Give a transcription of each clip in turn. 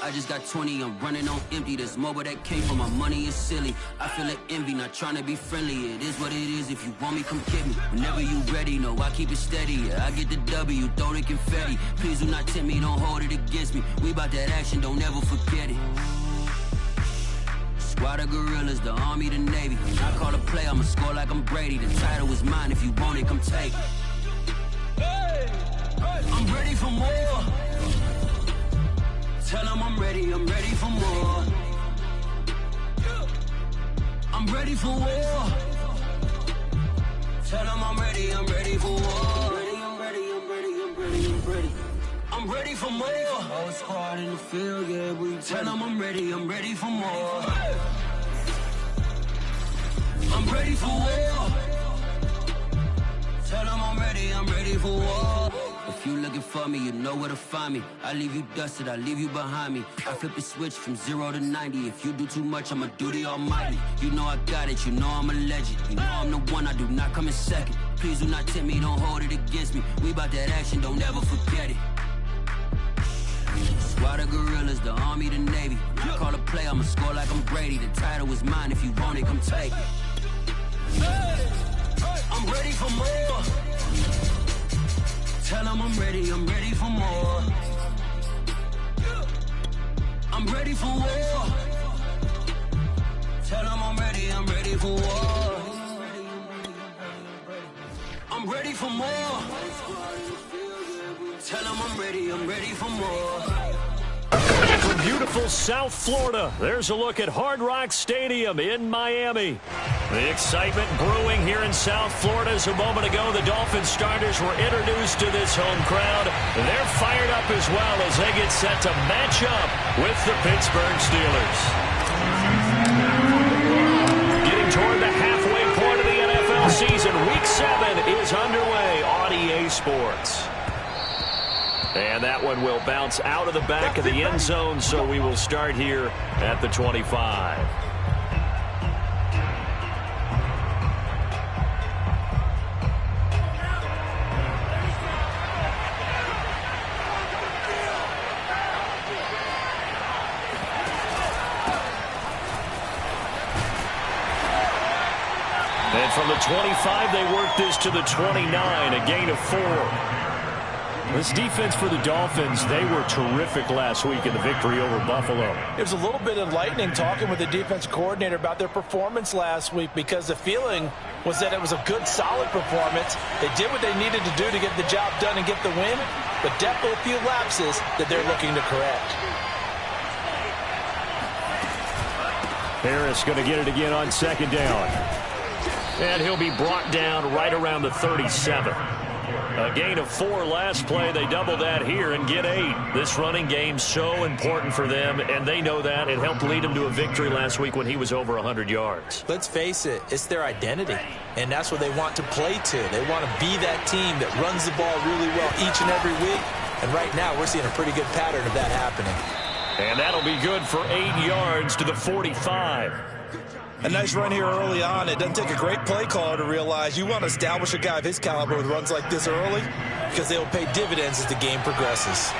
I just got 20, I'm running on empty. There's more where that came from, my money is silly. I feel like envy, not trying to be friendly. It is what it is, if you want me, come get me. Whenever you ready, no, I keep it steady. Yeah, I get the W, throw the confetti. Please do not tempt me, don't hold it against me. We about that action, don't ever forget it. Squad of gorillas, the army, the navy. I call a play, I'ma score like I'm Brady. The title is mine, if you want it, come take it. I'm ready for more. Tell them I'm ready for more. I'm ready for war. Tell them I'm ready for war. I'm ready for more. Whole squad in the field, yeah, we tell them I'm ready for more. I'm ready for war. Tell them I'm ready for war. If you looking for me, you know where to find me. I leave you dusted, I leave you behind me. I flip the switch from 0 to 90. If you do too much, I'ma do the almighty. You know I got it, you know I'm a legend. You know I'm the one, I do not come in second. Please do not tempt me, don't hold it against me. We about that action, don't ever forget it. Squad of gorillas, the army, the navy. I call a play, I'ma score like I'm Brady. The title is mine, if you want it, come take it. I'm ready for more. Tell them I'm ready for more. I'm ready for war. Tell them I'm ready for war. I'm ready for more. Tell them I'm ready for more. From beautiful South Florida, there's a look at Hard Rock Stadium in Miami. The excitement brewing here in South Florida as a moment ago the Dolphins starters were introduced to this home crowd. They're fired up as well as they get set to match up with the Pittsburgh Steelers. Getting toward the halfway point of the NFL season, week 7 is underway on EA Sports. And that one will bounce out of the back of the end zone, so we will start here at the 25. And from the 25, they work this to the 29, a gain of 4. This defense for the Dolphins, they were terrific last week in the victory over Buffalo. It was a little bit enlightening talking with the defense coordinator about their performance last week because the feeling was that it was a good, solid performance. They did what they needed to do to get the job done and get the win, but definitely a few lapses that they're looking to correct. Harris going to get it again on second down. And he'll be brought down right around the 37. A gain of 4 last play. They double that here and get 8. This running game's so important for them, and they know that. It helped lead them to a victory last week when he was over 100 yards. Let's face it, it's their identity, and that's what they want to play to. They want to be that team that runs the ball really well each and every week, and right now we're seeing a pretty good pattern of that happening. And that'll be good for 8 yards to the 45. A nice run here early on. It doesn't take a great play caller to realize you want to establish a guy of his caliber with runs like this early because they'll pay dividends as the game progresses.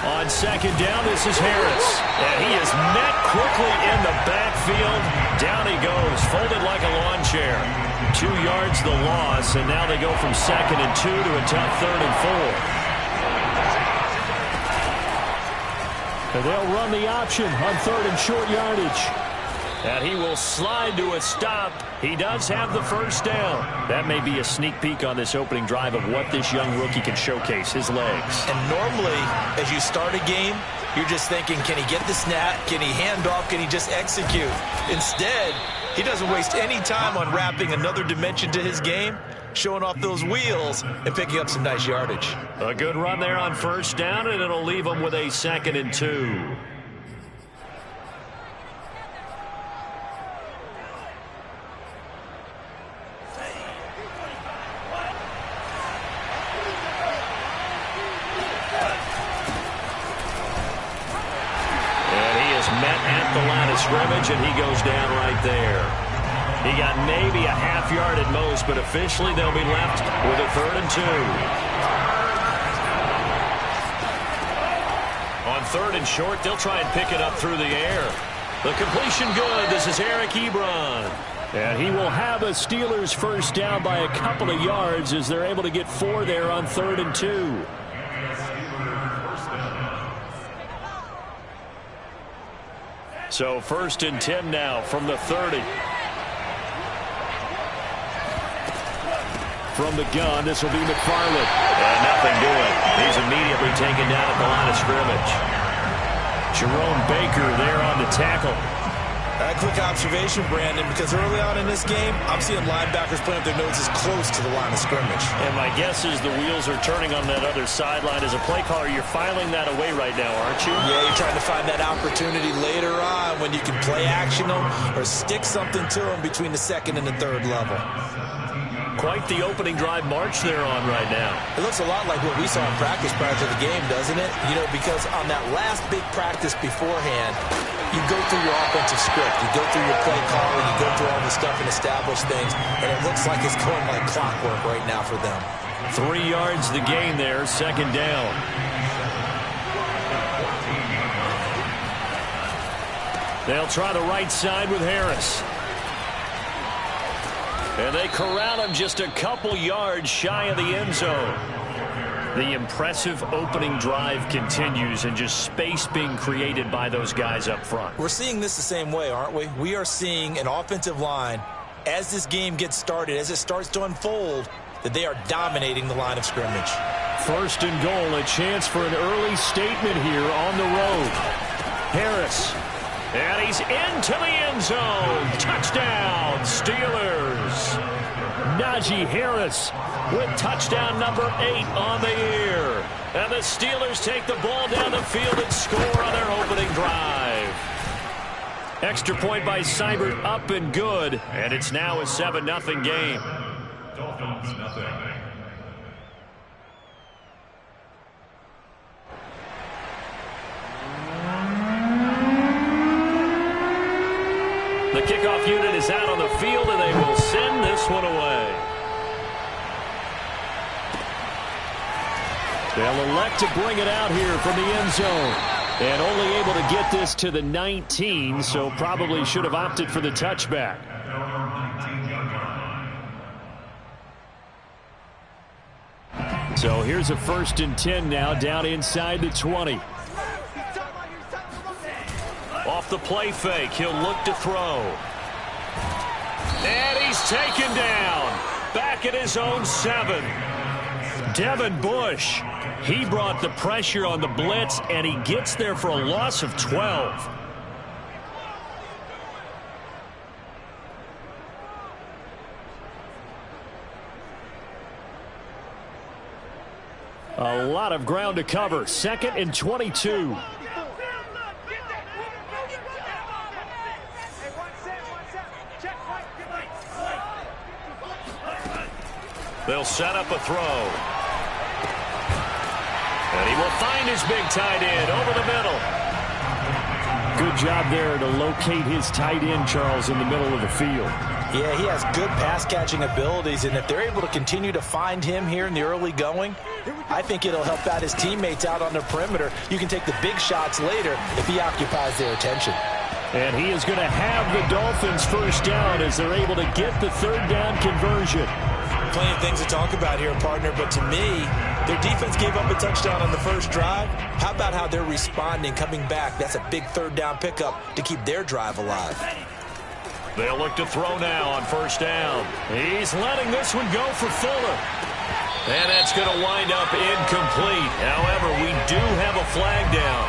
On second down, this is Harris. And he is met quickly in the backfield. Down he goes, folded like a lawn chair. 2 yards the loss, and now they go from 2nd and 2 to a tough 3rd and 4. And they'll run the option on 3rd and short yardage. And he will slide to a stop. He does have the first down. That may be a sneak peek on this opening drive of what this young rookie can showcase, his legs. And normally, as you start a game, you're just thinking, can he get the snap? Can he hand off? Can he just execute? Instead, he doesn't waste any time on wrapping another dimension to his game, showing off those wheels and picking up some nice yardage. A good run there on first down, and it'll leave them with a 2nd and 2. Met at the line of scrimmage, and he goes down right there. He got maybe a half yard at most, but officially they'll be left with a 3rd and 2. On 3rd and short, they'll try and pick it up through the air. The completion good. This is Eric Ebron. And he will have a Steelers first down by a couple of yards as they're able to get 4 there on 3rd and 2. So 1st and 10 now from the 30. From the gun, this will be McFarland. And nothing doing. He's immediately taken down at the line of scrimmage. Jerome Baker there on the tackle. A quick observation, Brandon, because early on in this game, I'm seeing linebackers playing with their noses close to the line of scrimmage. And my guess is the wheels are turning on that other sideline. As a play caller, you're filing that away right now, aren't you? Yeah, you're trying to find that opportunity later on when you can play action them or stick something to them between the 2nd and the 3rd level. Quite the opening drive march they're on right now. It looks a lot like what we saw in practice prior to the game, doesn't it? You know, because on that last big practice beforehand, you go through your offensive script, you go through your play calling, you go through all the stuff and establish things, and it looks like it's going like clockwork right now for them. 3 yards the gain there, 2nd down. They'll try the right side with Harris. And they corral him just a couple yards shy of the end zone. The impressive opening drive continues and just space being created by those guys up front. We're seeing this the same way, aren't we? We are seeing an offensive line, as this game gets started, as it starts to unfold, that they are dominating the line of scrimmage. 1st and goal, a chance for an early statement here on the road. Harris. And he's into the end zone. Touchdown, Steelers. Najee Harris with touchdown number 8 on the year. And the Steelers take the ball down the field and score on their opening drive. Extra point by Seibert up and good. And it's now a 7-0 game. Dolphins, nothing. The kickoff unit is out on the field, and they will send this one away. They'll elect to bring it out here from the end zone. And only able to get this to the 19, so probably should have opted for the touchback. So here's a 1st and 10 now, down inside the 20. Off the play fake, he'll look to throw. And he's taken down. Back at his own 7. Devin Bush. He brought the pressure on the blitz, and he gets there for a loss of 12. A lot of ground to cover. 2nd and 22. They'll set up a throw. And he will find his big tight end over the middle. Good job there to locate his tight end, Charles, in the middle of the field. Yeah, he has good pass-catching abilities, and if they're able to continue to find him here in the early going, I think it'll help out his teammates out on the perimeter. You can take the big shots later if he occupies their attention. And he is going to have the Dolphins first down as they're able to get the 3rd down conversion. Plenty of things to talk about here, partner, but to me, their defense gave up a touchdown on the first drive. How about how they're responding, coming back? That's a big 3rd down pickup to keep their drive alive. They'll look to throw now on 1st down. He's letting this one go for Fuller. And that's going to wind up incomplete. However, we do have a flag down.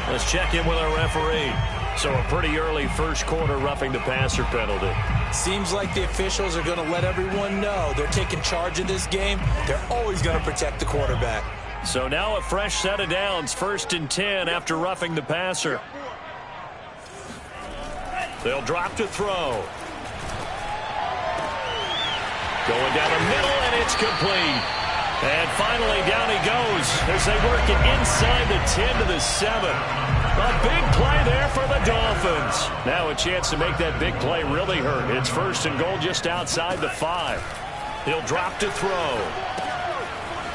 Let's check in with our referee. So a pretty early first quarter roughing the passer penalty. Seems like the officials are going to let everyone know they're taking charge of this game. They're always going to protect the quarterback. So now a fresh set of downs, 1st and 10 after roughing the passer. They'll drop to throw. Going down the middle, and it's complete. And finally, down he goes as they work it inside the 10 to the 7. A big play there for the Dolphins. Now a chance to make that big play really hurt. It's 1st and goal just outside the 5. He'll drop to throw.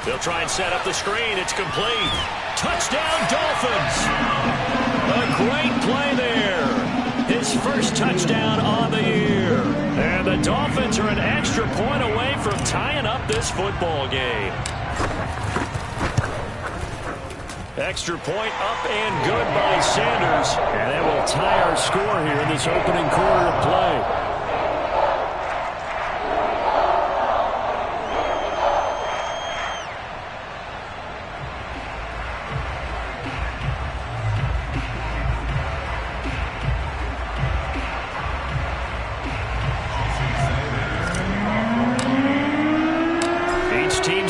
They'll try and set up the screen. It's complete. Touchdown, Dolphins. A great play there. His first touchdown on the year. And the Dolphins are an extra point away from tying up this football game. Extra point up and good by Sanders. And that will tie our score here in this opening quarter of play.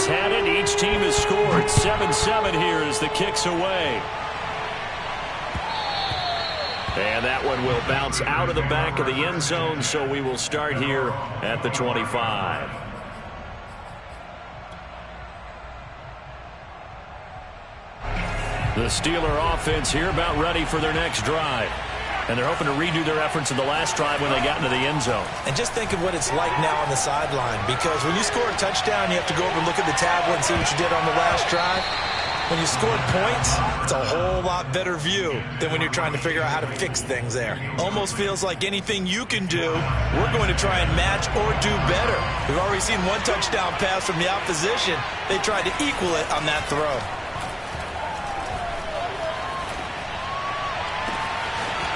Had it. Each team has scored. 7-7 here as the kick's away. And that one will bounce out of the back of the end zone, so we will start here at the 25. The Steeler offense here about ready for their next drive. And they're hoping to redo their efforts in the last drive when they got into the end zone. And just think of what it's like now on the sideline, because when you score a touchdown, you have to go over and look at the tablet and see what you did on the last drive. When you scored points, it's a whole lot better view than when you're trying to figure out how to fix things there. Almost feels like anything you can do, we're going to try and match or do better. We've already seen one touchdown pass from the opposition. They tried to equal it on that throw.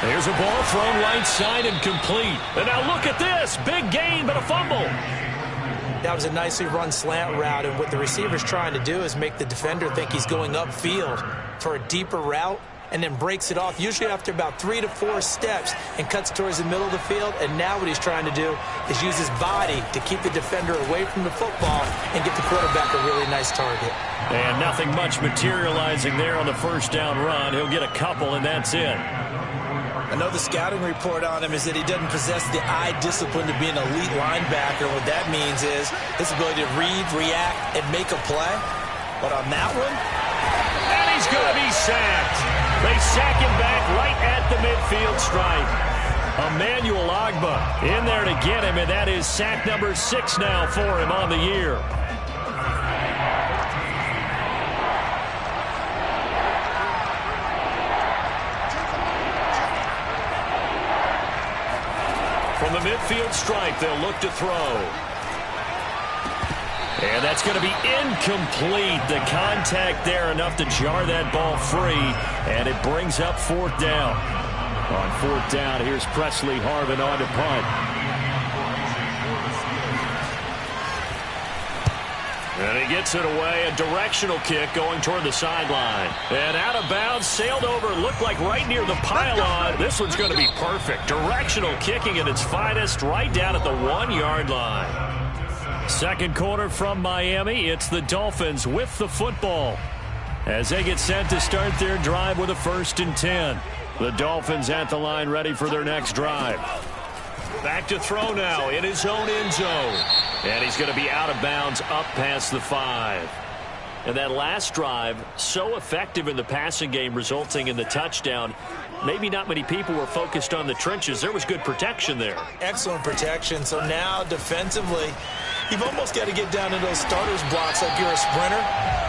There's a ball thrown right side and complete. And now look at this. Big gain, but a fumble. That was a nicely run slant route, and what the receiver's trying to do is make the defender think he's going upfield for a deeper route and then breaks it off, usually after about 3 to 4 steps, and cuts towards the middle of the field. And now what he's trying to do is use his body to keep the defender away from the football and get the quarterback a really nice target. And nothing much materializing there on the first down run. He'll get a couple, and that's it. I know the scouting report on him is that he doesn't possess the eye discipline to be an elite linebacker. What that means is his ability to read, react, and make a play. But on that one, and he's going to be sacked. They sack him back right at the midfield stripe. Emmanuel Ogbah in there to get him, and that is sack number 6 now for him on the year. From the midfield stripe, they'll look to throw. And that's going to be incomplete. The contact there enough to jar that ball free, and it brings up 4th down. On 4th down, here's Presley Harvin on to punt. And he gets it away, a directional kick going toward the sideline. And out of bounds, sailed over, looked like right near the pylon. This one's going to be perfect. Directional kicking at its finest, right down at the 1-yard line. Second quarter from Miami, it's the Dolphins with the football as they get set to start their drive with a 1st and 10. The Dolphins at the line ready for their next drive. Back to throw now in his own end zone. And he's going to be out of bounds up past the 5. And that last drive, so effective in the passing game, resulting in the touchdown. Maybe not many people were focused on the trenches. There was good protection there. Excellent protection. So now defensively, you've almost got to get down in those starters blocks like you're a sprinter.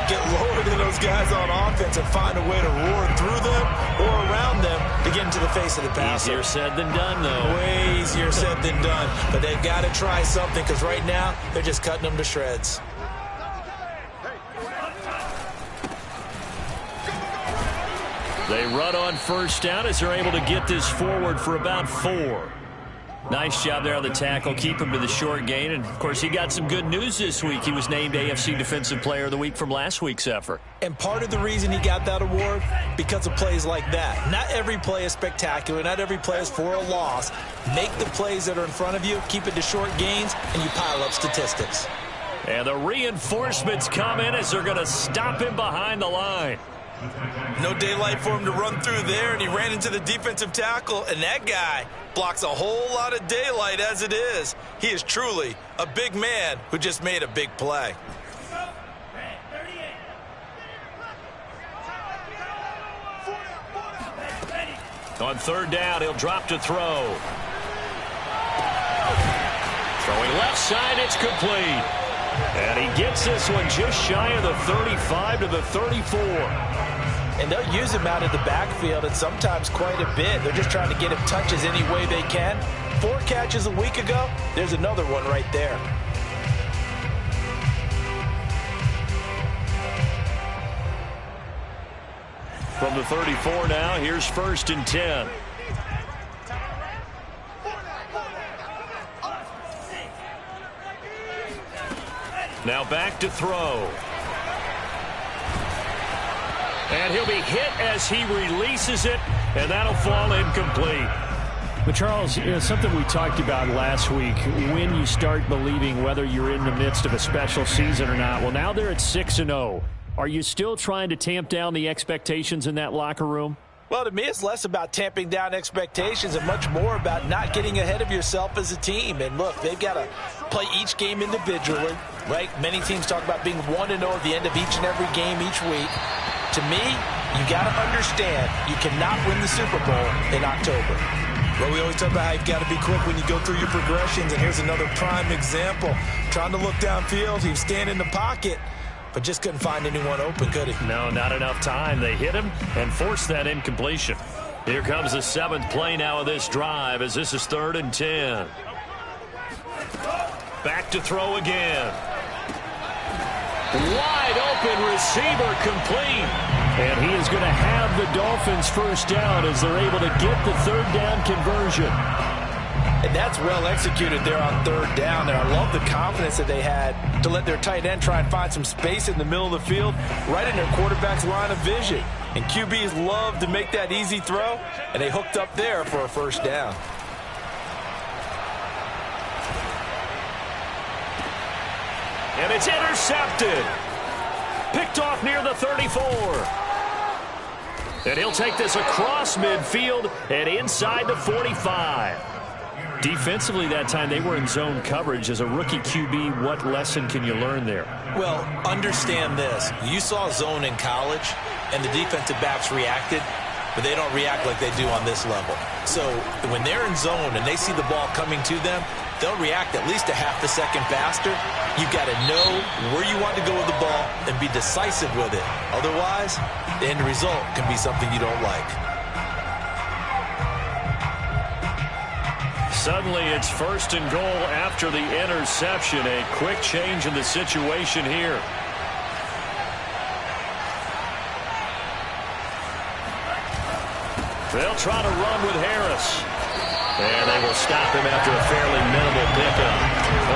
Get lower than those guys on offense and find a way to roar through them or around them to get into the face of the passer. Easier said than done, though. Way easier said than done. But they've got to try something, because right now they're just cutting them to shreds. They run on 1st down as they're able to get this forward for about 4. Nice job there on the tackle. Keep him to the short gain. And, of course, he got some good news this week. He was named AFC Defensive Player of the Week from last week's effort. And part of the reason he got that award, because of plays like that. Not every play is spectacular. Not every play is for a loss. Make the plays that are in front of you, keep it to short gains, and you pile up statistics. And the reinforcements come in as they're going to stop him behind the line. No daylight for him to run through there, and he ran into the defensive tackle, and that guy blocks a whole lot of daylight as it is. He is truly a big man who just made a big play. On 3rd down, he'll drop to throw. Throwing left side, it's complete. And he gets this one just shy of the 35 to the 34. And they'll use him out of the backfield, and sometimes quite a bit. They're just trying to get him touches any way they can. 4 catches a week ago. There's another one right there. From the 34 now, here's 1st and 10. Now back to throw. And he'll be hit as he releases it, and that'll fall incomplete. But, Charles, something we talked about last week, when you start believing whether you're in the midst of a special season or not. Well, now they're at 6-0. Are you still trying to tamp down the expectations in that locker room? Well, to me, it's less about tamping down expectations and much more about not getting ahead of yourself as a team. And, look, they've got to play each game individually, right? Many teams talk about being 1-0 at the end of each and every game each week. To me, you got to understand you cannot win the Super Bowl in October. Well, we always talk about how you've got to be quick when you go through your progressions, and here's another prime example. Trying to look downfield, he was standing in the pocket, but just couldn't find anyone open, could he? No, not enough time. They hit him and forced that incompletion. Here comes the 7th play now of this drive as this is 3rd and 10. Back to throw again. Wide open receiver complete. And he is going to have the Dolphins first down as they're able to get the 3rd down conversion. And that's well executed there on 3rd down. And I love the confidence that they had to let their tight end try and find some space in the middle of the field, right in their quarterback's line of vision. And QBs love to make that easy throw, and they hooked up there for a first down. And it's intercepted. Picked off near the 34. And he'll take this across midfield and inside the 45. Defensively that time, they were in zone coverage. As a rookie QB, what lesson can you learn there? Well, understand this. You saw zone in college, and the defensive backs reacted, but they don't react like they do on this level. So when they're in zone and they see the ball coming to them, they'll react at least a half a second faster. You've got to know where you want to go with the ball and be decisive with it. Otherwise, the end result can be something you don't like. Suddenly it's 1st and goal after the interception. A quick change in the situation here. They'll try to run with Harris. And they will stop him after a fairly minimal pickup.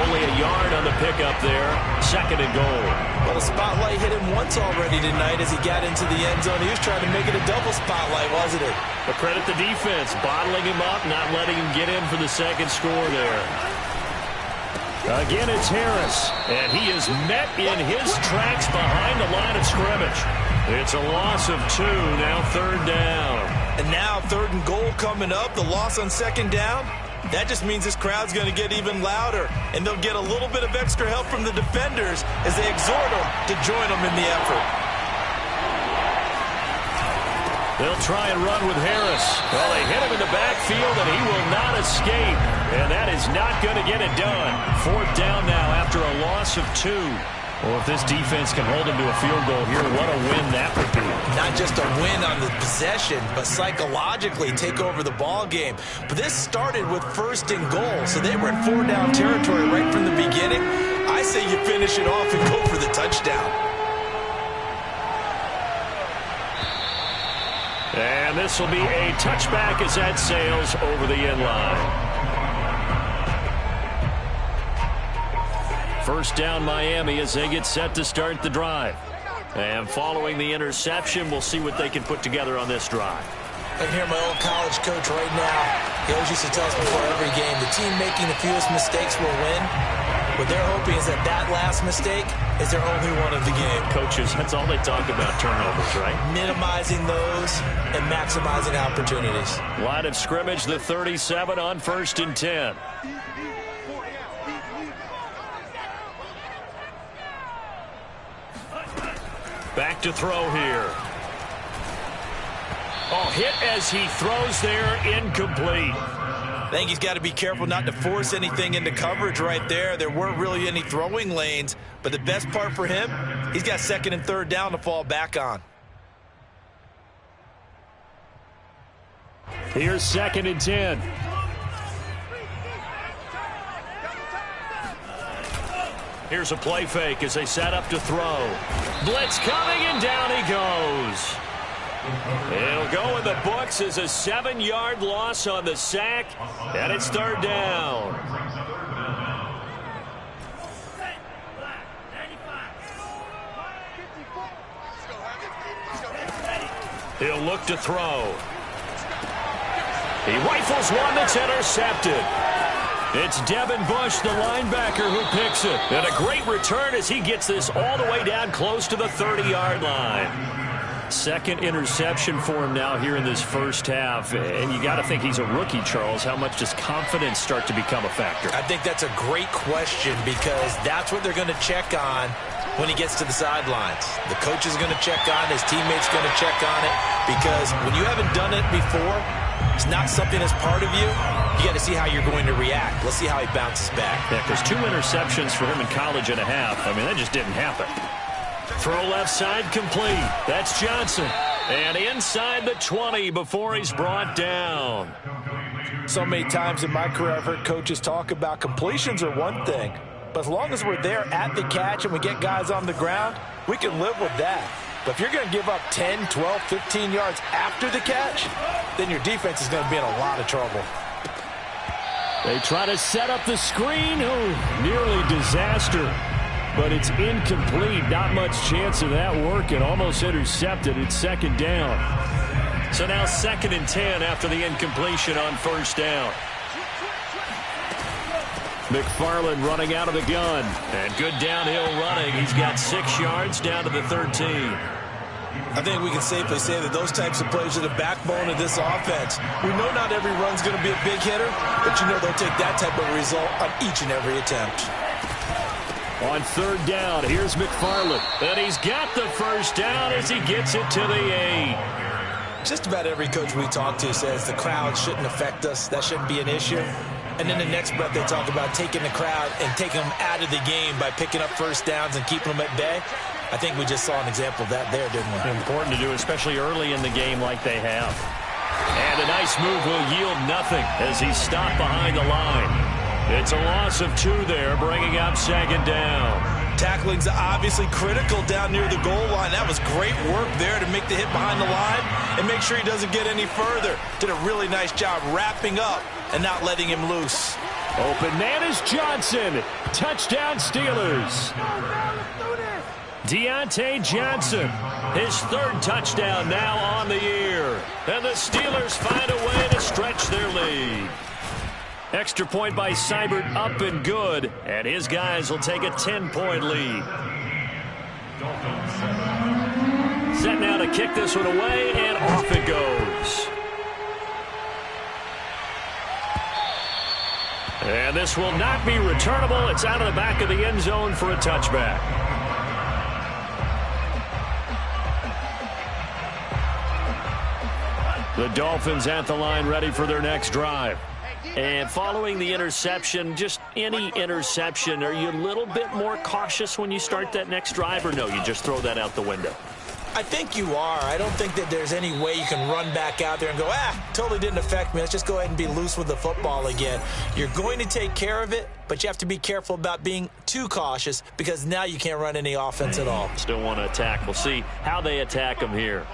Only a yard on the pickup there. 2nd and goal. Well, the spotlight hit him once already tonight as he got into the end zone. He was trying to make it a double spotlight, wasn't it? But credit the defense, bottling him up, not letting him get in for the 2nd score there. Again, it's Harris, and he is met in his tracks behind the line of scrimmage. It's a loss of 2, now 3rd down. And now 3rd and goal coming up, the loss on 2nd down. That just means this crowd's going to get even louder, and they'll get a little bit of extra help from the defenders as they exhort them to join them in the effort. They'll try and run with Harris. Well, they hit him in the backfield, and he will not escape. And that is not going to get it done. 4th down now after a loss of 2. Well, if this defense can hold him to a field goal here, what a win that would be. Not just a win on the possession, but psychologically take over the ball game. But this started with 1st and goal, so they were in 4-down territory right from the beginning. I say you finish it off and go for the touchdown. And this will be a touchback as that sails over the end line. 1st down Miami as they get set to start the drive. And following the interception, we'll see what they can put together on this drive. I can hear my old college coach right now. He always used to tell us before every game, the team making the fewest mistakes will win. What they're hoping is that that last mistake is their only one of the game. Coaches, that's all they talk about, turnovers, right? Minimizing those and maximizing opportunities. Line of scrimmage, the 37 on 1st and 10. Back to throw here. Oh, hit as he throws there, incomplete. I think he's got to be careful not to force anything into coverage right there. There weren't really any throwing lanes, but the best part for him, he's got 2nd and 3rd down to fall back on. Here's 2nd and 10. Here's a play fake as they set up to throw. Blitz coming, and down he goes. It'll go in the books as a 7-yard loss on the sack, and it's 3rd down. He'll look to throw. He rifles one that's intercepted. It's Devin Bush, the linebacker, who picks it. And a great return as he gets this all the way down close to the 30-yard line. 2nd interception for him now here in this first half. And you got to think he's a rookie, Charles. How much does confidence start to become a factor? I think that's a great question because that's what they're going to check on when he gets to the sidelines. The coach is going to check on it. His teammates going to check on it because when you haven't done it before, it's not something that's part of you. You got to see how you're going to react. Let's see how he bounces back. Yeah, because 2 interceptions for him in college and a half. I mean, that just didn't happen. Throw left side complete. That's Johnson. And inside the 20 before he's brought down. So many times in my career I've heard coaches talk about completions are one thing. But as long as we're there at the catch and we get guys on the ground, we can live with that. But if you're going to give up 10, 12, 15 yards after the catch, then your defense is going to be in a lot of trouble. They try to set up the screen. Oh, nearly disaster. But it's incomplete. Not much chance of that working. Almost intercepted. It's 2nd down. So now 2nd and 10 after the incompletion on 1st down. McFarland running out of the gun. And good downhill running. He's got 6 yards down to the 13. I think we can safely say that those types of plays are the backbone of this offense. We know not every run's going to be a big hitter, but you know they'll take that type of result on each and every attempt. On 3rd down, here's McFarland. And he's got the 1st down as he gets it to the 8. Just about every coach we talk to says the crowd shouldn't affect us. That shouldn't be an issue. And then the next breath they talk about taking the crowd and taking them out of the game by picking up 1st downs and keeping them at bay. I think we just saw an example of that there, didn't we? Important to do, especially early in the game like they have. And a nice move will yield nothing as he's stopped behind the line. It's a loss of 2 there, bringing up 2nd down. Tackling's obviously critical down near the goal line. That was great work there to make the hit behind the line and make sure he doesn't get any further. Did a really nice job wrapping up and not letting him loose. Open man is Johnson. Touchdown Steelers. Deontay Johnson, his 3rd touchdown now on the year. And the Steelers find a way to stretch their lead. Extra point by Seibert up and good. And his guys will take a 10-point lead. Set now to kick this one away, and off it goes. And this will not be returnable. It's out of the back of the end zone for a touchback. The Dolphins at the line ready for their next drive. And following the interception, just any interception, are you a little bit more cautious when you start that next drive, or no, you just throw that out the window? I think you are. I don't think that there's any way you can run back out there and go, totally didn't affect me. Let's just go ahead and be loose with the football again. You're going to take care of it, but you have to be careful about being too cautious because now you can't run any offense at all. Still want to attack. We'll see how they attack them here.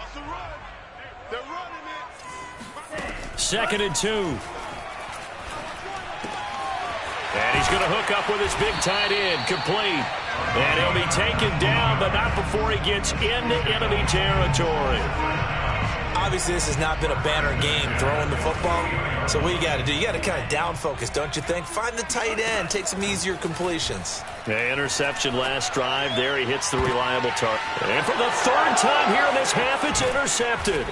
2nd and 2. And he's going to hook up with his big tight end, complete. And he'll be taken down, but not before he gets into enemy territory. Obviously, this has not been a banner game throwing the football. So what you got to do, you got to kind of down focus, don't you think? Find the tight end, take some easier completions. The interception last drive. There he hits the reliable target. And for the 3rd time here in this half, it's intercepted.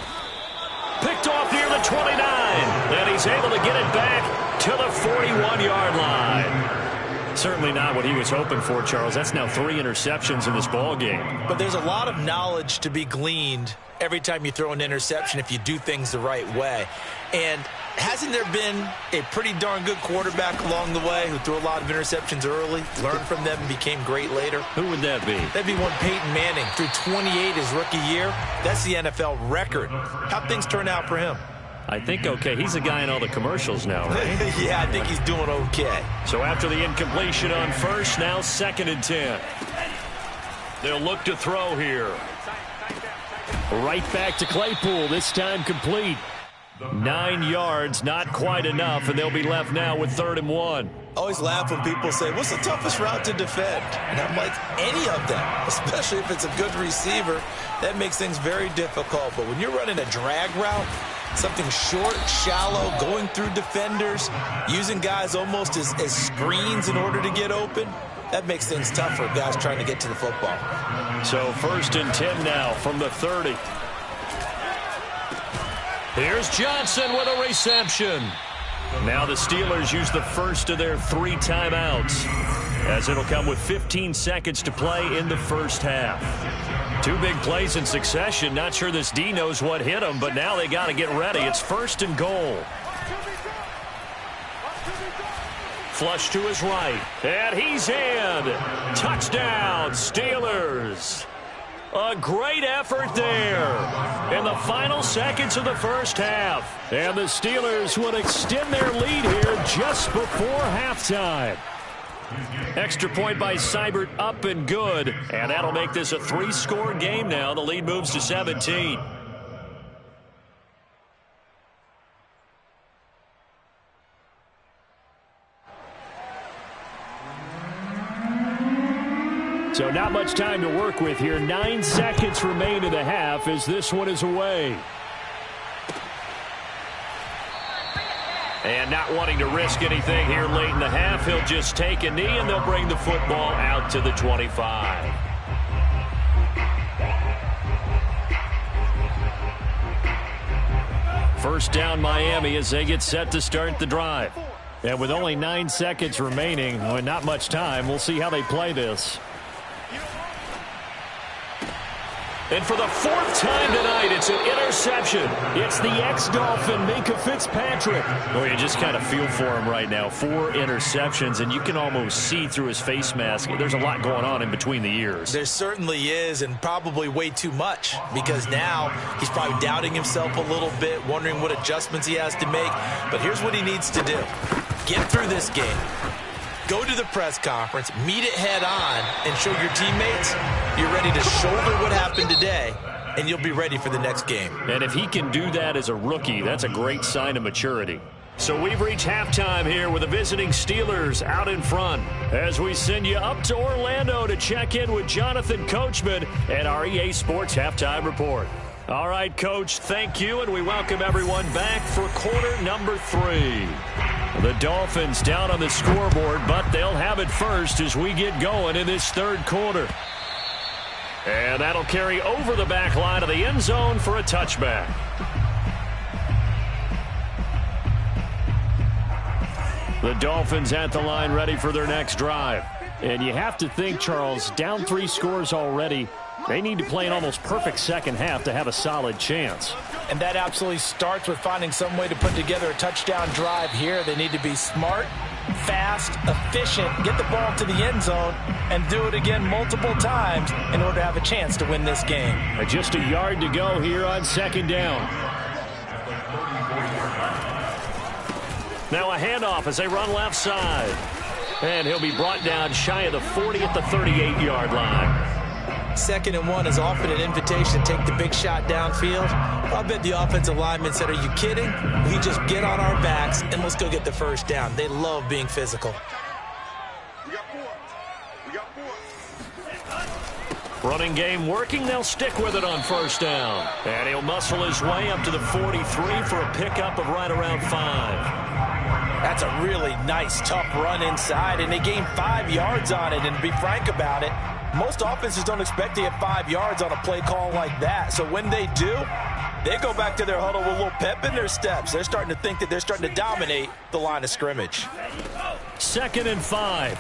Picked off near the 29. And he's able to get it back to the 41-yard line. Certainly not what he was hoping for, Charles. That's now 3 interceptions in this ball game. But there's a lot of knowledge to be gleaned every time you throw an interception if you do things the right way. And hasn't there been a pretty darn good quarterback along the way who threw a lot of interceptions early, learned from them, and became great later? Who would that be? That'd be one Peyton Manning. Threw 28 his rookie year. That's the NFL record. How'd things turn out for him? I think okay. He's a guy in all the commercials now, right? Yeah, I think he's doing okay. So after the incompletion on first, now 2nd and 10. They'll look to throw here. Right back to Claypool, this time complete. 9 yards, not quite enough, and they'll be left now with 3rd and 1. Always laugh when people say, what's the toughest route to defend? And I'm like, any of them, especially if it's a good receiver. That makes things very difficult. But when you're running a drag route, something short, shallow, going through defenders, using guys almost as screens in order to get open, that makes things tough for guys trying to get to the football. So 1st and 10 now from the 30. Here's Johnson with a reception. Now the Steelers use the first of their 3 timeouts, as it'll come with 15 seconds to play in the first half. 2 big plays in succession. Not sure this D knows what hit him, but now they got to get ready. It's 1st and goal. Flush to his right, and he's in. Touchdown, Steelers. A great effort there in the final seconds of the first half. And the Steelers would extend their lead here just before halftime. Extra point by Seibert, up and good. And that'll make this a 3-score game now. The lead moves to 17. So not much time to work with here. 9 seconds remain in the half as this one is away. And not wanting to risk anything here late in the half, he'll just take a knee and they'll bring the football out to the 25. First down Miami as they get set to start the drive. And with only 9 seconds remaining, well, not much time, we'll see how they play this. And for the 4th time tonight, it's an interception. It's the ex-Dolphin, Minkah Fitzpatrick. Oh, you just kind of feel for him right now. 4 interceptions, and you can almost see through his face mask. There's a lot going on in between the ears. There certainly is, and probably way too much, because now he's probably doubting himself a little bit, wondering what adjustments he has to make. But here's what he needs to do. Get through this game. Go to the press conference, meet it head on, and show your teammates you're ready to shoulder what happened today, and you'll be ready for the next game. And if he can do that as a rookie, that's a great sign of maturity. So we've reached halftime here with the visiting Steelers out in front as we send you up to Orlando to check in with Jonathan Coachman at our EA Sports Halftime Report. All right, Coach, thank you, and we welcome everyone back for quarter number 3. The Dolphins down on the scoreboard, but they'll have it first as we get going in this 3rd quarter. And that'll carry over the back line of the end zone for a touchback. The Dolphins at the line ready for their next drive. And you have to think, Charles, down 3 scores already. They need to play an almost perfect second half to have a solid chance. And that absolutely starts with finding some way to put together a touchdown drive here. They need to be smart, fast, efficient, get the ball to the end zone, and do it again multiple times in order to have a chance to win this game. Just a yard to go here on 2nd down. Now a handoff as they run left side. And he'll be brought down shy of the 40 at the 38-yard line. 2nd and 1 is often an invitation to take the big shot downfield. I bet the offensive lineman said, are you kidding? We just get on our backs and let's go get the first down. They love being physical. Running game working. They'll stick with it on 1st down. And he'll muscle his way up to the 43 for a pickup of right around 5. That's a really nice, tough run inside, and they gained 5 yards on it. And to be frank about it, most offenses don't expect to get 5 yards on a play call like that. So when they do, they go back to their huddle with a little pep in their steps. They're starting to think that they're starting to dominate the line of scrimmage. 2nd and 5.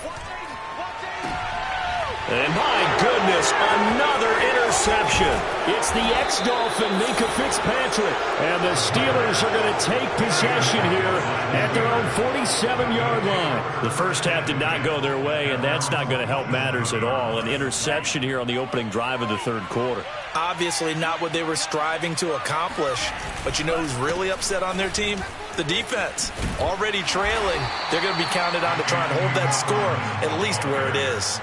And my goodness, another interception. It's the ex-Dolphin, Minka Fitzpatrick. And the Steelers are going to take possession here at their own 47-yard line. The first half did not go their way, and that's not going to help matters at all. An interception here on the opening drive of the third quarter. Obviously not what they were striving to accomplish. But you know who's really upset on their team? The defense. Already trailing. They're going to be counted on to try and hold that score at least where it is.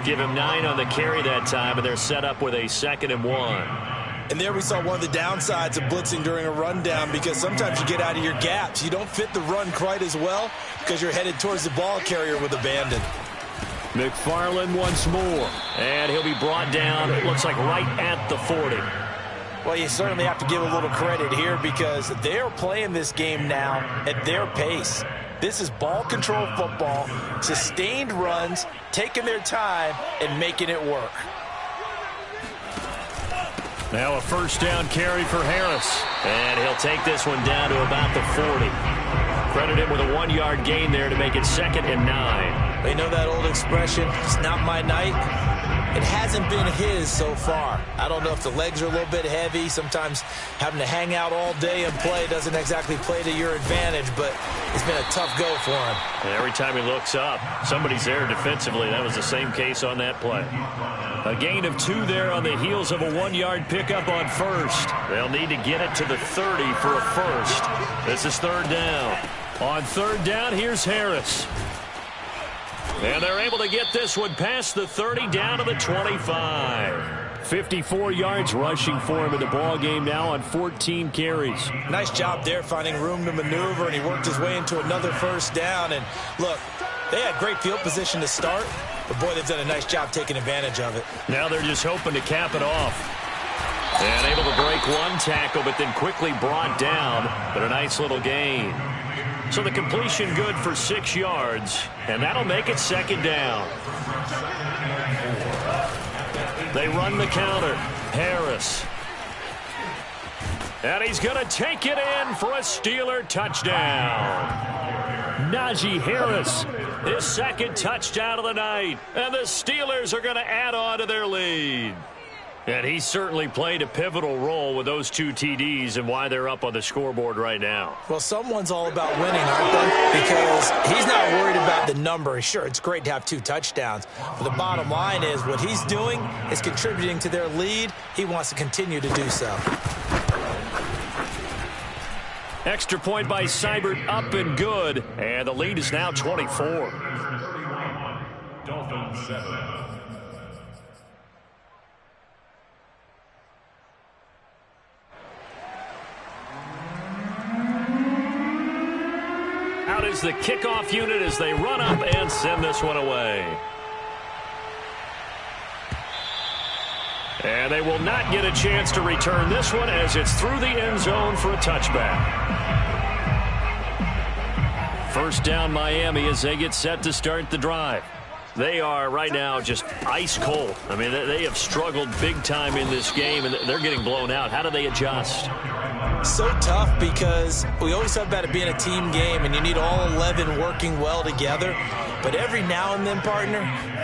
Give him 9 on the carry that time, and they're set up with a 2nd and 1. And there we saw one of the downsides of blitzing during a rundown, because sometimes you get out of your gaps. You don't fit the run quite as well because you're headed towards the ball carrier with abandon. McFarland once more, and he'll be brought down, it looks like right at the 40. Well, you certainly have to give a little credit here because they're playing this game now at their pace. This is ball control football, sustained runs, taking their time, and making it work. Now a first down carry for Harris. And he'll take this one down to about the 40. Credit him with a 1-yard gain there to make it 2nd and 9. They know that old expression, it's not my night. It hasn't been his so far. I don't know if the legs are a little bit heavy. Sometimes having to hang out all day and play doesn't exactly play to your advantage, but it's been a tough go for him. And every time he looks up, somebody's there defensively. That was the same case on that play. A gain of 2 there on the heels of a 1-yard pickup on first. They'll need to get it to the 30 for a first. This is 3rd down. On 3rd down, here's Harris. And they're able to get this one past the 30 down to the 25. 54 yards rushing for him in the ball game now on 14 carries. Nice job there finding room to maneuver, and he worked his way into another first down. And look, they had great field position to start, but boy, they've done a nice job taking advantage of it. Now they're just hoping to cap it off. And able to break one tackle, but then quickly brought down, but a nice little gain. So the completion good for 6 yards, and that'll make it 2nd down. They run the counter. Harris. And he's going to take it in for a Steeler touchdown. Najee Harris. His 2nd touchdown of the night. And the Steelers are going to add on to their lead. And he certainly played a pivotal role with those 2 TDs and why they're up on the scoreboard right now. Well, someone's all about winning, aren't they? Because he's not worried about the number. Sure, it's great to have 2 touchdowns. But the bottom line is what he's doing is contributing to their lead. He wants to continue to do so. Extra point by Seibert, up and good. And the lead is now 24. Dolphins 7. Out is the kickoff unit as they run up and send this one away. And they will not get a chance to return this one as it's through the end zone for a touchback. First down Miami as they get set to start the drive. They are right now just ice cold. I mean, they have struggled big time in this game, and they're getting blown out. How do they adjust? So tough because we always talk about it being a team game, and you need all 11 working well together. But every now and then, partner,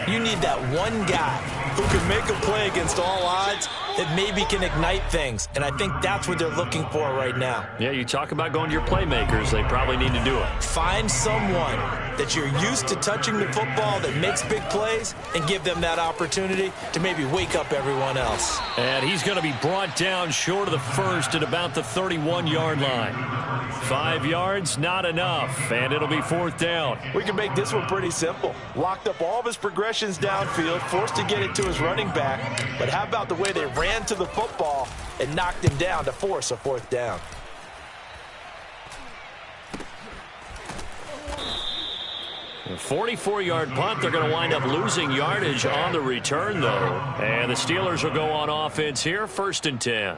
you need that one guy who can make a play against all odds that maybe can ignite things. And I think that's what they're looking for right now. Yeah, you talk about going to your playmakers. They probably need to do it. Find someone that you're used to touching the football that makes big plays and give them that opportunity to maybe wake up everyone else. And he's going to be brought down short of the first at about the 31-yard line. 5 yards, not enough, and it'll be 4th down. We can make this one pretty simple. Locked up all of his progressions downfield, forced to get it to his running back. But how about the way they ran to the football and knocked him down to force a 4th down? A 44-yard punt. They're going to wind up losing yardage on the return, though. And the Steelers will go on offense here, 1st and 10.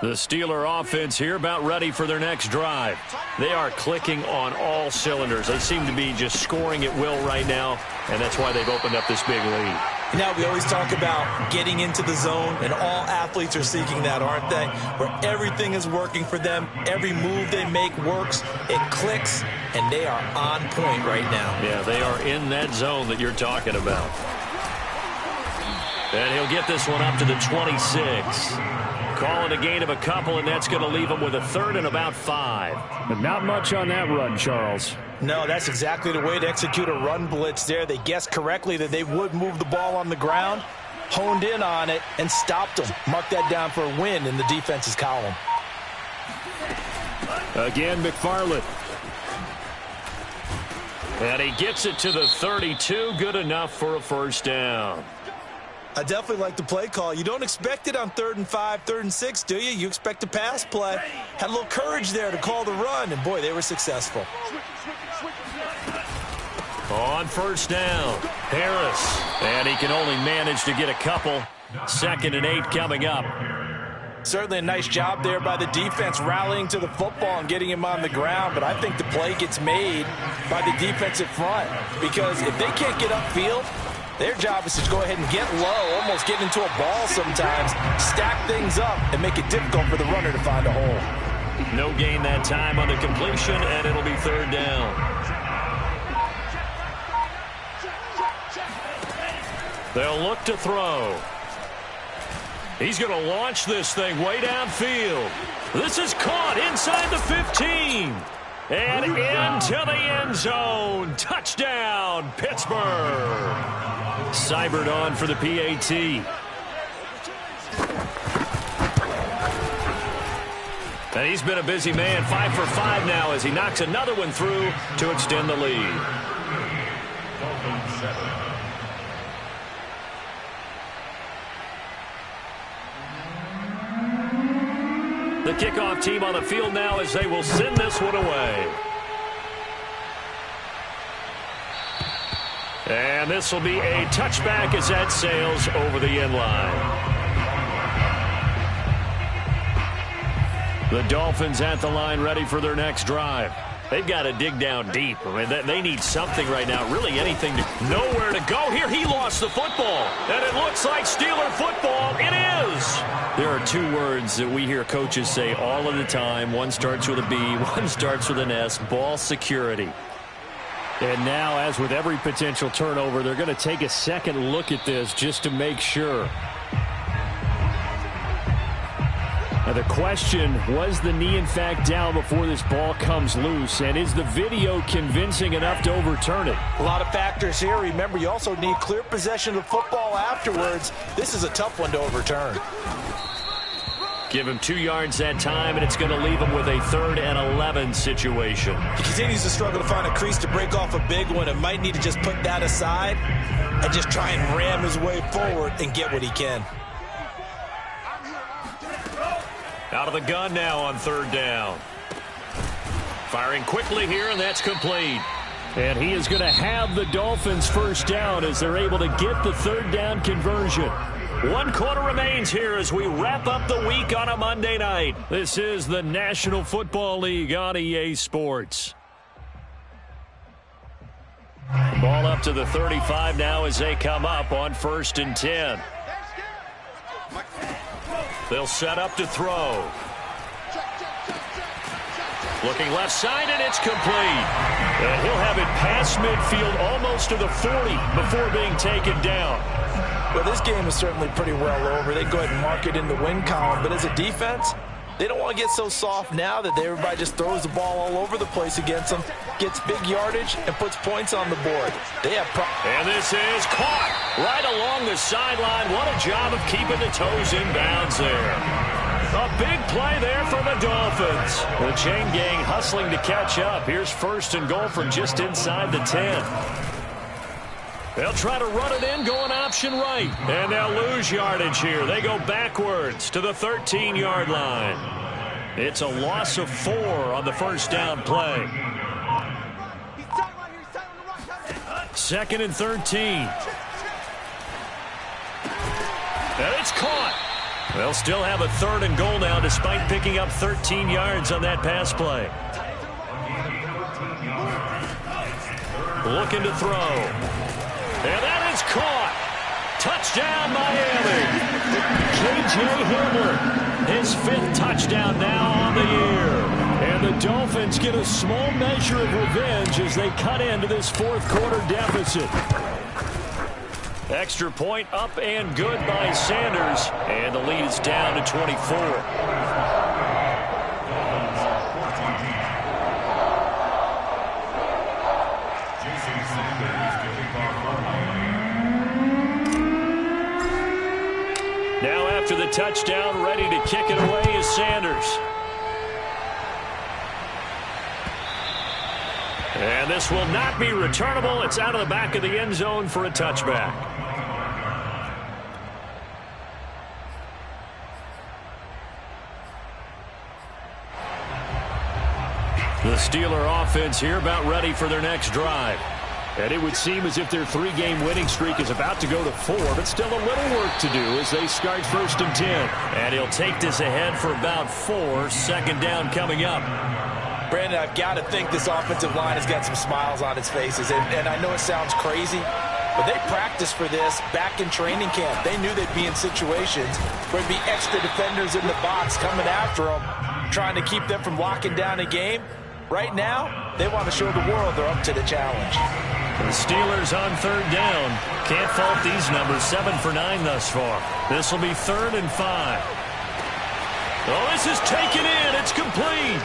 The Steeler offense here about ready for their next drive. They are clicking on all cylinders. They seem to be just scoring at will right now, and that's why they've opened up this big lead. Now, we always talk about getting into the zone, and all athletes are seeking that, aren't they? Where everything is working for them, every move they make works, it clicks, and they are on point right now. Yeah, they are in that zone that you're talking about. And he'll get this one up to the 26. Call it a gain of a couple, and that's going to leave him with a third and about 5. But not much on that run, Charles. No, that's exactly the way to execute a run blitz there. They guessed correctly that they would move the ball on the ground, honed in on it, and stopped them. Mark that down for a win in the defense's column. Again, McFarland. And he gets it to the 32. Good enough for a first down. I definitely like the play call. You don't expect it on 3rd and 5, 3rd and 6, do you? You expect a pass play. Had a little courage there to call the run, and boy, they were successful. On first down, Harris. And he can only manage to get a couple. 2nd and 8 coming up. Certainly a nice job there by the defense rallying to the football and getting him on the ground, but I think the play gets made by the defensive front because if they can't get upfield, their job is to go ahead and get low, almost get into a ball sometimes, stack things up, and make it difficult for the runner to find a hole. No gain that time on the completion, and it'll be 3rd down. They'll look to throw. He's going to launch this thing way downfield. This is caught inside the 15. And into the end zone. Touchdown, Pittsburgh. Seibert on for the PAT. And he's been a busy man. 5 for 5 now as he knocks another one through to extend the lead. The kickoff team on the field now as they will send this one away. And this will be a touchback as that sails over the end line. The Dolphins at the line ready for their next drive. They've got to dig down deep. I mean, they need something right now, really anything. Nowhere to go here. He lost the football. And it looks like Steeler football. It is. There are 2 words that we hear coaches say all of the time. One starts with a B, one starts with an S. Ball security. And now, as with every potential turnover, they're going to take a second look at this just to make sure. Now the question, was the knee in fact down before this ball comes loose? And is the video convincing enough to overturn it? A lot of factors here. Remember, you also need clear possession of the football afterwards. This is a tough one to overturn. Give him 2 yards that time, and it's going to leave him with a 3rd and 11 situation. He continues to struggle to find a crease to break off a big one and might need to just put that aside and just try and ram his way forward and get what he can. Out of the gun now on 3rd down. Firing quickly here, and that's complete. And he is going to have the Dolphins first down as they're able to get the 3rd down conversion. 1 quarter remains here as we wrap up the week on a Monday night. This is the National Football League on EA Sports. Ball up to the 35 now as they come up on 1st and 10. They'll set up to throw. Looking left side, and it's complete. And he'll have it past midfield almost to the 40 before being taken down. Well, this game is certainly pretty well over. They go ahead and mark it in the win column. But as a defense, they don't want to get so soft now that everybody just throws the ball all over the place against them, gets big yardage, and puts points on the board. They have and this is caught right along the sideline. What a job of keeping the toes in bounds there. A big play there for the Dolphins. The chain gang hustling to catch up. Here's 1st and goal from just inside the 10. They'll try to run it in, going option right. And they'll lose yardage here. They go backwards to the 13-yard line. It's a loss of 4 on the first down play. 2nd and 13. And it's caught. They'll still have a 3rd and goal now despite picking up 13 yards on that pass play. Looking to throw. And that is caught. Touchdown, Miami. K.J. Hamler, his 5th touchdown now on the year. And the Dolphins get a small measure of revenge as they cut into this 4th quarter deficit. Extra point up and good by Sanders. And the lead is down to 24. Now after the touchdown, ready to kick it away is Sanders. And this will not be returnable. It's out of the back of the end zone for a touchback. The Steeler offense here about ready for their next drive. And it would seem as if their 3-game winning streak is about to go to 4, but still a little work to do as they start 1st and 10. And he'll take this ahead for about 4. 2nd down coming up. Brandon, I've got to think this offensive line has got some smiles on its faces. And I know it sounds crazy, but they practiced for this back in training camp. They knew they'd be in situations where there'd be extra defenders in the box coming after them, trying to keep them from locking down a game. Right now, they want to show the world they're up to the challenge. The Steelers on 3rd down. Can't fault these numbers. 7 for 9 thus far. This will be 3rd and 5. Oh, this is taken in. It's complete.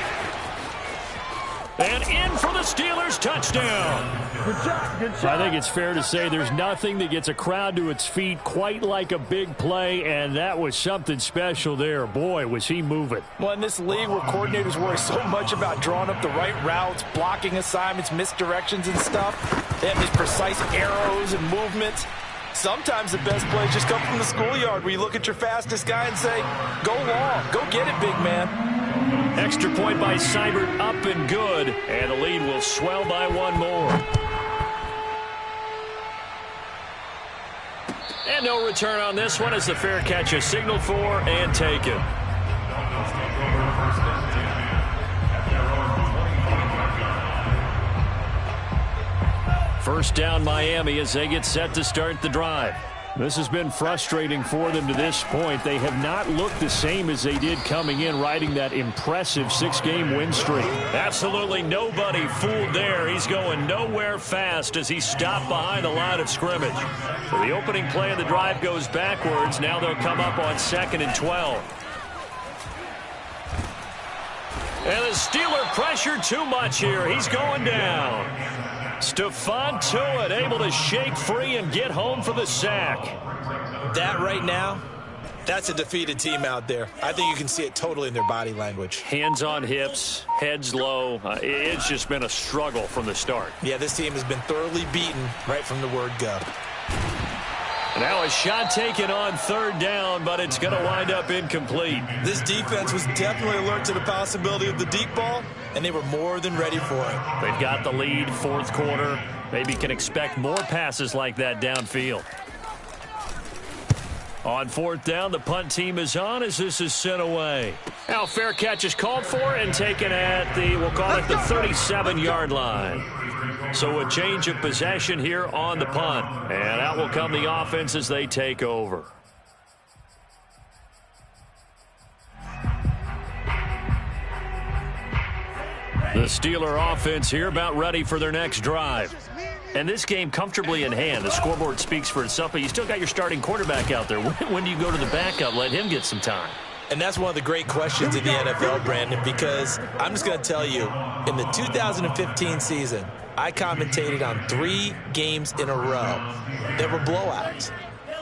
And in for the Steelers touchdown. Good shot. I think it's fair to say there's nothing that gets a crowd to its feet quite like a big play, and that was something special there. Boy, was he moving. Well, in this league where coordinators worry so much about drawing up the right routes, blocking assignments, misdirections and stuff, they have these precise arrows and movements. Sometimes the best plays just come from the schoolyard where you look at your fastest guy and say, go long, go get it, big man. Extra point by Seibert, up and good, and the lead will swell by 1 more. And no return on this one as the fair catch is signaled for and taken. First down Miami as they get set to start the drive. This has been frustrating for them to this point. They have not looked the same as they did coming in, riding that impressive 6-game win streak. Absolutely nobody fooled there. He's going nowhere fast as he stopped behind the line of scrimmage. So the opening play of the drive goes backwards. Now they'll come up on 2nd and 12. And the Steeler pressure too much here. He's going down. Stephon Tuitt able to shake free and get home for the sack. That right now, that's a defeated team out there. I think you can see it totally in their body language. Hands on hips, heads low. It's just been a struggle from the start. Yeah, this team has been thoroughly beaten right from the word go. Now a shot taken on 3rd down, but it's going to wind up incomplete. This defense was definitely alert to the possibility of the deep ball, and they were more than ready for it. They've got the lead, 4th quarter. Maybe can expect more passes like that downfield. On 4th down, the punt team is on as this is sent away. Now fair catch is called for and taken at the, we'll call it the 37-yard line. So a change of possession here on the punt. And out will come the offense as they take over. The Steeler offense here about ready for their next drive. And this game comfortably in hand. The scoreboard speaks for itself, but you still got your starting quarterback out there. When do you go to the backup, let him get some time? And that's one of the great questions in the NFL, Brandon, because I'm just going to tell you, in the 2015 season, I commentated on 3 games in a row. There were blowouts.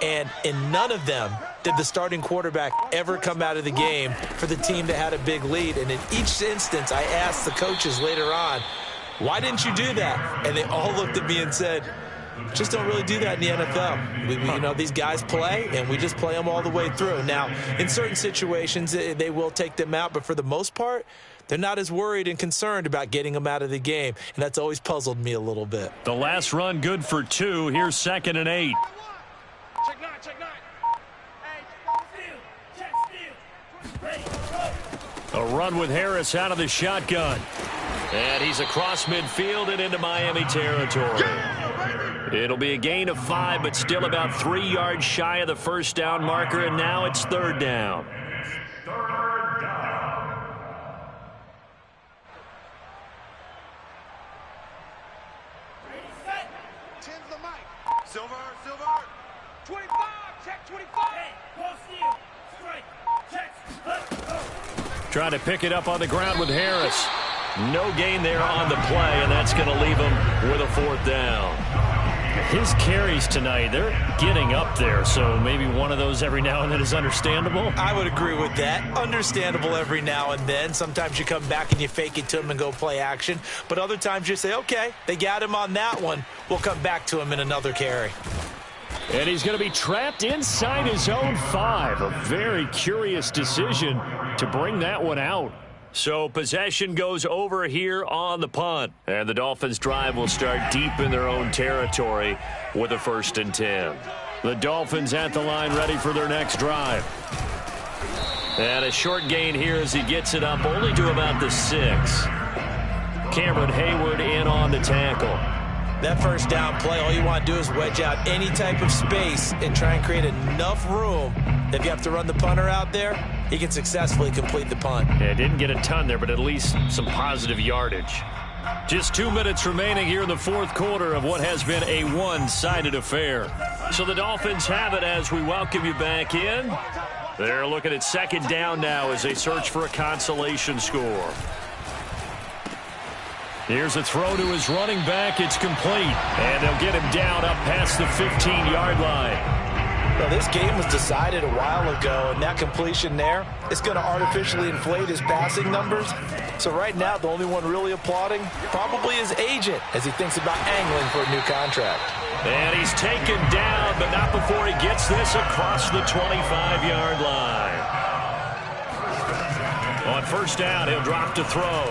And in none of them did the starting quarterback ever come out of the game for the team that had a big lead. And in each instance, I asked the coaches later on, why didn't you do that? And they all looked at me and said, just don't really do that in the NFL. You know, these guys play, and we just play them all the way through. Now, in certain situations, they will take them out, but for the most part, they're not as worried and concerned about getting them out of the game, and that's always puzzled me a little bit. The last run good for 2. Here's 2nd and 8. Check 9, check 9. Hey, steal. A run with Harris out of the shotgun. And he's across midfield and into Miami territory. It'll be a gain of 5, but still about 3 yards shy of the first down marker, and now it's 3rd down. Silver. 25, check 25. Ball steal, strike, check. Trying to pick it up on the ground with Harris. No gain there on the play, and that's going to leave him with a 4th down. His carries tonight, they're getting up there, so maybe one of those every now and then is understandable. I would agree with that. Understandable every now and then. Sometimes you come back and you fake it to him and go play action. But other times you say, okay, they got him on that one. We'll come back to him in another carry. And he's going to be trapped inside his own 5. A very curious decision to bring that one out. So possession goes over here on the punt. And the Dolphins' drive will start deep in their own territory with a 1st and 10. The Dolphins at the line ready for their next drive. And a short gain here as he gets it up only to about the 6. Cameron Hayward in on the tackle. That first down play, all you want to do is wedge out any type of space and try and create enough room that if you have to run the punter out there, he can successfully complete the punt. Yeah, didn't get a ton there, but at least some positive yardage. Just 2 minutes remaining here in the 4th quarter of what has been a one-sided affair. So the Dolphins have it as we welcome you back in. They're looking at 2nd down now as they search for a consolation score. Here's a throw to his running back. It's complete. And they'll get him down up past the 15-yard line. Well, this game was decided a while ago, and that completion there is going to artificially inflate his passing numbers. So right now, the only one really applauding probably his agent as he thinks about angling for a new contract. And he's taken down, but not before he gets this across the 25-yard line. On 1st down, he'll drop to throw.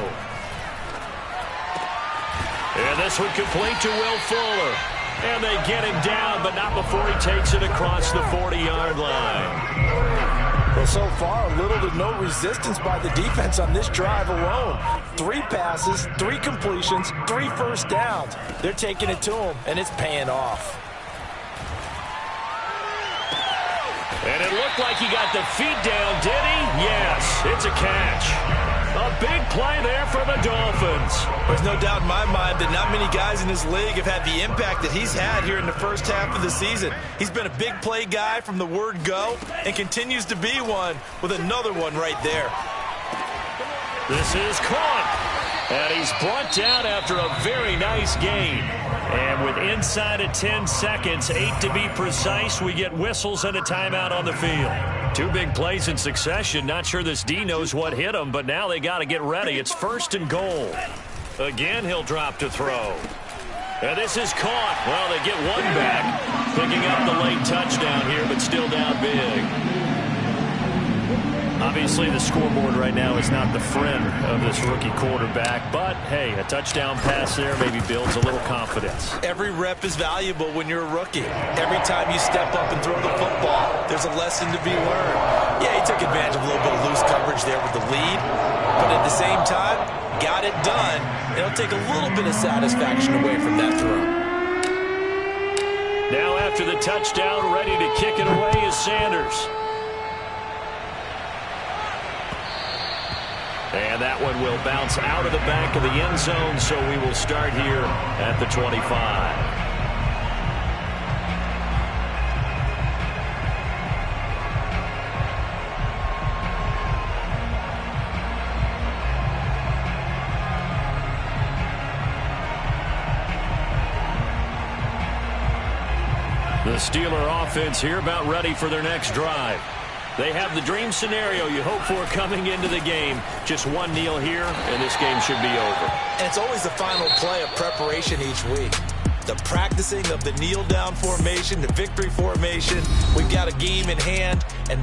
And this one complete to Will Fuller. And they get him down, but not before he takes it across the 40-yard line. Well, so far, little to no resistance by the defense on this drive alone. 3 passes, 3 completions, 3 first downs. They're taking it to him, and it's paying off. And it looked like he got the feet down, did he? Yes, it's a catch. A big play there for the Dolphins. There's no doubt in my mind that not many guys in this league have had the impact that he's had here in the first half of the season. He's been a big play guy from the word go and continues to be one with another one right there. This is caught. And he's brought down after a very nice gain. And with inside of 10 seconds, 8 to be precise, we get whistles and a timeout on the field. 2 big plays in succession. Not sure this D knows what hit him, but now they got to get ready. It's 1st and goal. Again, he'll drop to throw. And this is caught. Well, they get one back, picking up the late touchdown here, but still down big. Obviously, the scoreboard right now is not the friend of this rookie quarterback, but, hey, a touchdown pass there maybe builds a little confidence. Every rep is valuable when you're a rookie. Every time you step up and throw the football, there's a lesson to be learned. Yeah, he took advantage of a little bit of loose coverage there with the lead, but at the same time, got it done. It'll take a little bit of satisfaction away from that throw. Now after the touchdown, ready to kick it away is Sanders. And that one will bounce out of the back of the end zone, so we will start here at the 25. The Steeler offense here about ready for their next drive. They have the dream scenario you hope for coming into the game. Just one kneel here, and this game should be over. And it's always the final play of preparation each week. The practicing of the kneel-down formation, the victory formation. We've got a game in hand, and that